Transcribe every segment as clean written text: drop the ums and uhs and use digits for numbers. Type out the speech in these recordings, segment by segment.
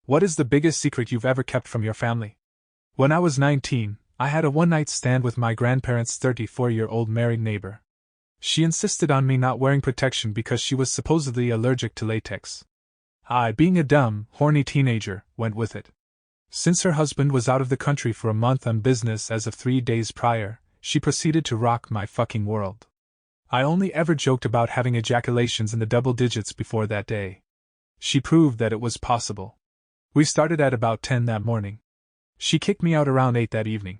What is the biggest secret you've ever kept from your family? When I was 19, I had a one-night stand with my grandparents' 34-year-old married neighbor. She insisted on me not wearing protection because she was supposedly allergic to latex. I, being a dumb, horny teenager, went with it. Since her husband was out of the country for a month on business as of 3 days prior, she proceeded to rock my fucking world. I only ever joked about having ejaculations in the double digits before that day. She proved that it was possible. We started at about 10 that morning. She kicked me out around 8 that evening.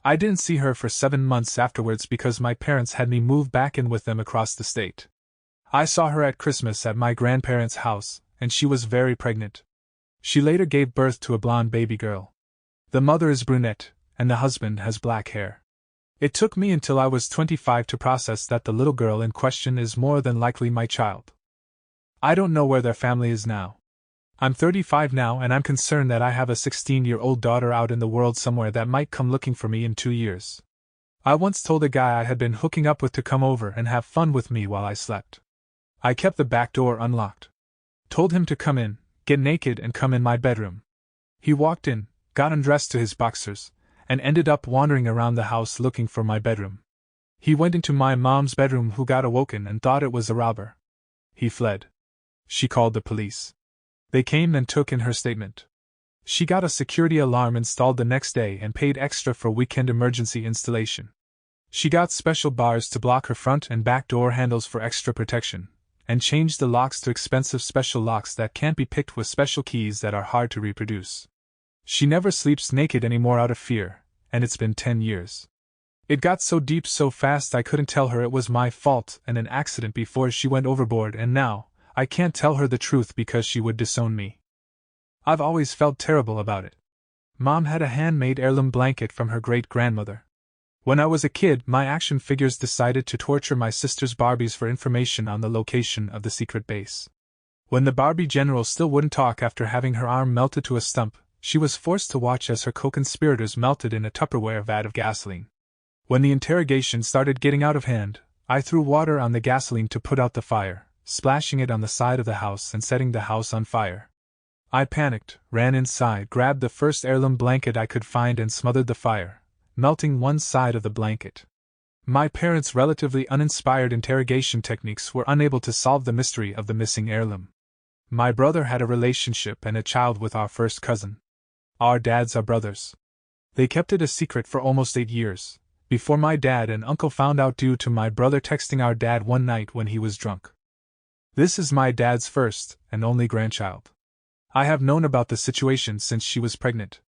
I didn't see her for 7 months afterwards because my parents had me move back in with them across the state. I saw her at Christmas at my grandparents' house, and she was very pregnant. She later gave birth to a blonde baby girl. The mother is brunette, and the husband has black hair. It took me until I was 25 to process that the little girl in question is more than likely my child. I don't know where their family is now. I'm 35 now and I'm concerned that I have a 16-year-old daughter out in the world somewhere that might come looking for me in 2 years. I once told a guy I had been hooking up with to come over and have fun with me while I slept. I kept the back door unlocked. Told him to come in, get naked and come in my bedroom. He walked in, got undressed to his boxers, and ended up wandering around the house looking for my bedroom. He went into my mom's bedroom, who got awoken and thought it was a robber. He fled. She called the police. They came and took in her statement. She got a security alarm installed the next day and paid extra for weekend emergency installation. She got special bars to block her front and back door handles for extra protection, and changed the locks to expensive special locks that can't be picked with special keys that are hard to reproduce. She never sleeps naked anymore out of fear, and it's been 10 years. It got so deep so fast I couldn't tell her it was my fault and an accident before she went overboard, and now I can't tell her the truth because she would disown me. I've always felt terrible about it. Mom had a handmade heirloom blanket from her great-grandmother. When I was a kid, my action figures decided to torture my sister's Barbies for information on the location of the secret base. When the Barbie general still wouldn't talk after having her arm melted to a stump, she was forced to watch as her co-conspirators melted in a Tupperware vat of gasoline. When the interrogation started getting out of hand, I threw water on the gasoline to put out the fire, splashing it on the side of the house and setting the house on fire. I panicked, ran inside, grabbed the first heirloom blanket I could find and smothered the fire, melting one side of the blanket. My parents' relatively uninspired interrogation techniques were unable to solve the mystery of the missing heirloom. My brother had a relationship and a child with our first cousin. Our dads are brothers. They kept it a secret for almost 8 years, before my dad and uncle found out due to my brother texting our dad one night when he was drunk. This is my dad's first and only grandchild. I have known about the situation since she was pregnant.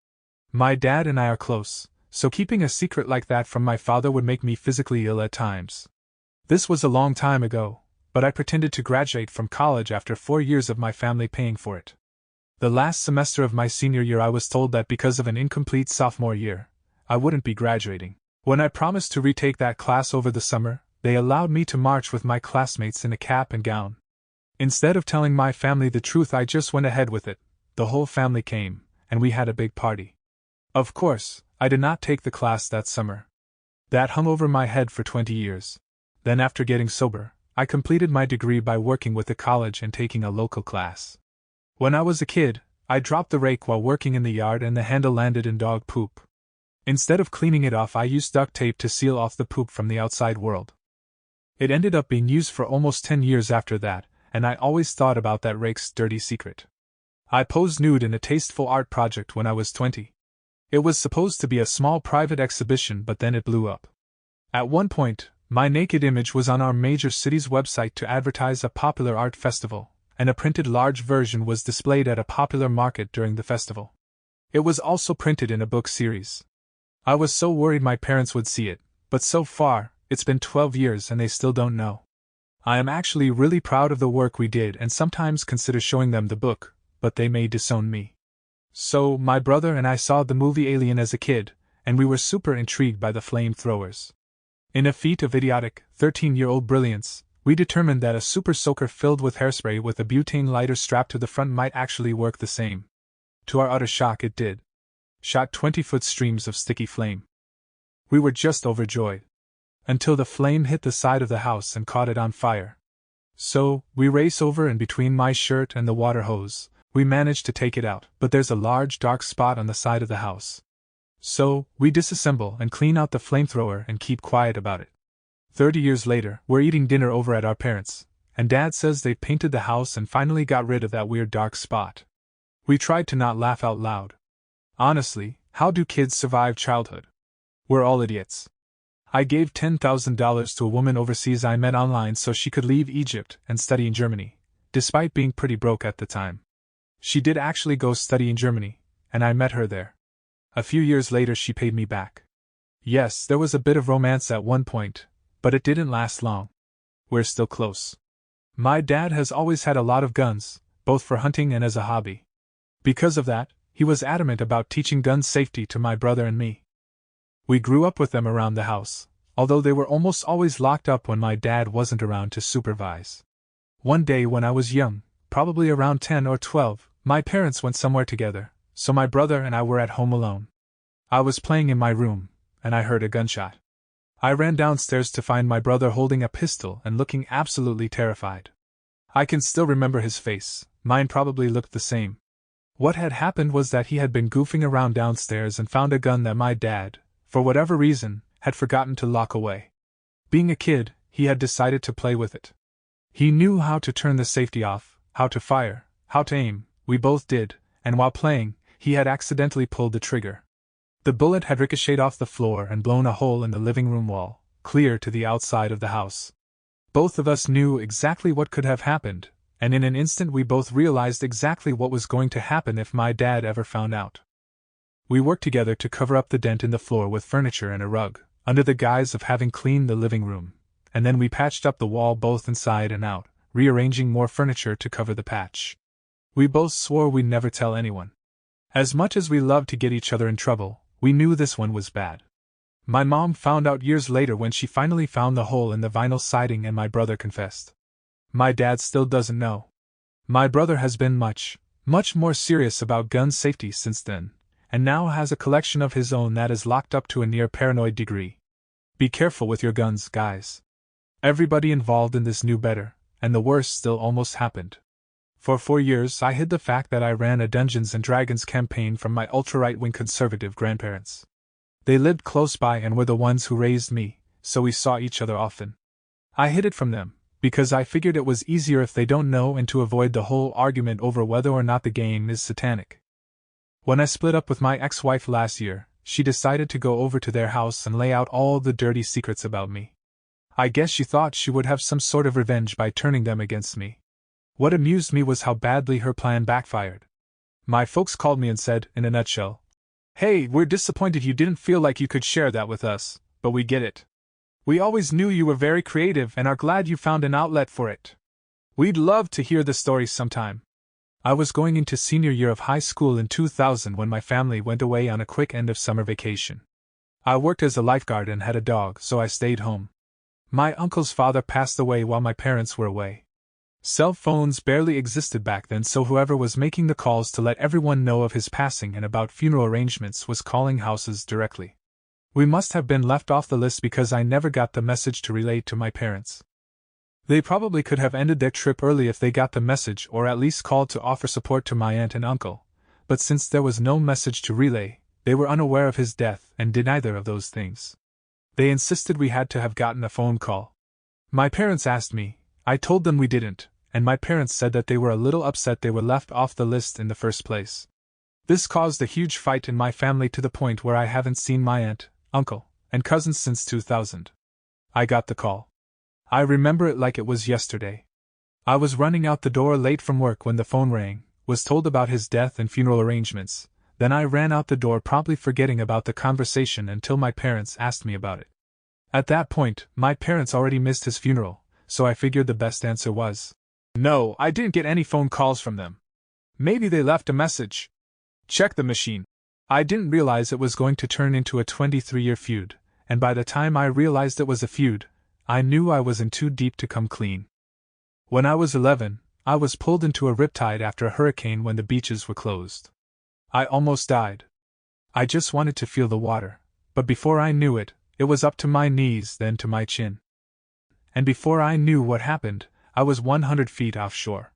My dad and I are close, so keeping a secret like that from my father would make me physically ill at times. This was a long time ago, but I pretended to graduate from college after 4 years of my family paying for it. The last semester of my senior year I was told that because of an incomplete sophomore year, I wouldn't be graduating. When I promised to retake that class over the summer, they allowed me to march with my classmates in a cap and gown. Instead of telling my family the truth, I just went ahead with it. The whole family came, and we had a big party. Of course, I did not take the class that summer. That hung over my head for 20 years. Then after getting sober, I completed my degree by working with the college and taking a local class. When I was a kid, I dropped the rake while working in the yard and the handle landed in dog poop. Instead of cleaning it off, I used duct tape to seal off the poop from the outside world. It ended up being used for almost 10 years after that, and I always thought about that rake's dirty secret. I posed nude in a tasteful art project when I was 20. It was supposed to be a small private exhibition, but then it blew up. At one point, my naked image was on our major city's website to advertise a popular art festival, and a printed large version was displayed at a popular market during the festival. It was also printed in a book series. I was so worried my parents would see it, but so far, it's been 12 years and they still don't know. I am actually really proud of the work we did and sometimes consider showing them the book, but they may disown me. So, my brother and I saw the movie Alien as a kid, and we were super intrigued by the flamethrowers. In a feat of idiotic, 13-year-old brilliance, we determined that a super soaker filled with hairspray with a butane lighter strapped to the front might actually work the same. To our utter shock, it did. Shot 20-foot streams of sticky flame. We were just overjoyed. Until the flame hit the side of the house and caught it on fire. So, we race over and between my shirt and the water hose, We managed to take it out, but there's a large dark spot on the side of the house. So, we disassemble and clean out the flamethrower and keep quiet about it. 30 years later, we're eating dinner over at our parents', and Dad says they painted the house and finally got rid of that weird dark spot. We tried to not laugh out loud. Honestly, how do kids survive childhood? We're all idiots. I gave $10,000 to a woman overseas I met online so she could leave Egypt and study in Germany, despite being pretty broke at the time. She did actually go study in Germany, and I met her there. A few years later she paid me back. Yes, there was a bit of romance at one point, but it didn't last long. We're still close. My dad has always had a lot of guns, both for hunting and as a hobby. Because of that, he was adamant about teaching gun safety to my brother and me. We grew up with them around the house, although they were almost always locked up when my dad wasn't around to supervise. One day when I was young, probably around 10 or 12, my parents went somewhere together, so my brother and I were at home alone. I was playing in my room, and I heard a gunshot. I ran downstairs to find my brother holding a pistol and looking absolutely terrified. I can still remember his face, mine probably looked the same. What had happened was that he had been goofing around downstairs and found a gun that my dad, for whatever reason, had forgotten to lock away. Being a kid, he had decided to play with it. He knew how to turn the safety off, how to fire, how to aim, we both did, and while playing, he had accidentally pulled the trigger. The bullet had ricocheted off the floor and blown a hole in the living room wall, clear to the outside of the house. Both of us knew exactly what could have happened, and in an instant we both realized exactly what was going to happen if my dad ever found out. We worked together to cover up the dent in the floor with furniture and a rug, under the guise of having cleaned the living room, and then we patched up the wall both inside and out, rearranging more furniture to cover the patch. We both swore we'd never tell anyone. As much as we loved to get each other in trouble, we knew this one was bad. My mom found out years later when she finally found the hole in the vinyl siding and my brother confessed. My dad still doesn't know. My brother has been much more serious about gun safety since then, and now has a collection of his own that is locked up to a near paranoid degree. Be careful with your guns, guys. Everybody involved in this knew better, and the worst still almost happened. For 4 years I hid the fact that I ran a Dungeons & Dragons campaign from my ultra-right-wing conservative grandparents. They lived close by and were the ones who raised me, so we saw each other often. I hid it from them, because I figured it was easier if they don't know and to avoid the whole argument over whether or not the game is satanic. When I split up with my ex-wife last year, she decided to go over to their house and lay out all the dirty secrets about me. I guess she thought she would have some sort of revenge by turning them against me. What amused me was how badly her plan backfired. My folks called me and said, in a nutshell, "Hey, we're disappointed you didn't feel like you could share that with us, but we get it. We always knew you were very creative and are glad you found an outlet for it. We'd love to hear the stories sometime." I was going into senior year of high school in 2000 when my family went away on a quick end of summer vacation. I worked as a lifeguard and had a dog, so I stayed home. My uncle's father passed away while my parents were away. Cell phones barely existed back then, so whoever was making the calls to let everyone know of his passing and about funeral arrangements was calling houses directly. We must have been left off the list because I never got the message to relay to my parents. They probably could have ended their trip early if they got the message or at least called to offer support to my aunt and uncle, but since there was no message to relay, they were unaware of his death and did neither of those things. They insisted we had to have gotten a phone call. My parents asked me, I told them we didn't, and my parents said that they were a little upset they were left off the list in the first place. This caused a huge fight in my family to the point where I haven't seen my aunt, uncle, and cousins since 2000. I got the call. I remember it like it was yesterday. I was running out the door late from work when the phone rang, was told about his death and funeral arrangements, then I ran out the door promptly forgetting about the conversation until my parents asked me about it. At that point, my parents already missed his funeral, so I figured the best answer was, "No, I didn't get any phone calls from them. Maybe they left a message. Check the machine." I didn't realize it was going to turn into a 23-year feud, and by the time I realized it was a feud, I knew I was in too deep to come clean. When I was 11, I was pulled into a riptide after a hurricane when the beaches were closed. I almost died. I just wanted to feel the water, but before I knew it, it was up to my knees, then to my chin. And before I knew what happened, I was 100 feet offshore.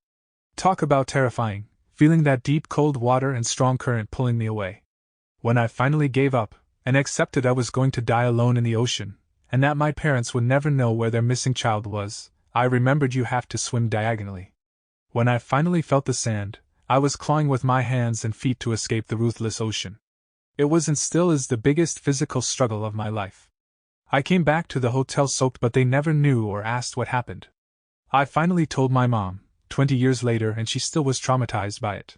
Talk about terrifying. feeling that deep cold water and strong current pulling me away. When I finally gave up, and accepted I was going to die alone in the ocean, and that my parents would never know where their missing child was, I remembered you have to swim diagonally. When I finally felt the sand, I was clawing with my hands and feet to escape the ruthless ocean. It was and still is the biggest physical struggle of my life. I came back to the hotel soaked, but they never knew or asked what happened. I finally told my mom, 20 years later, and she still was traumatized by it.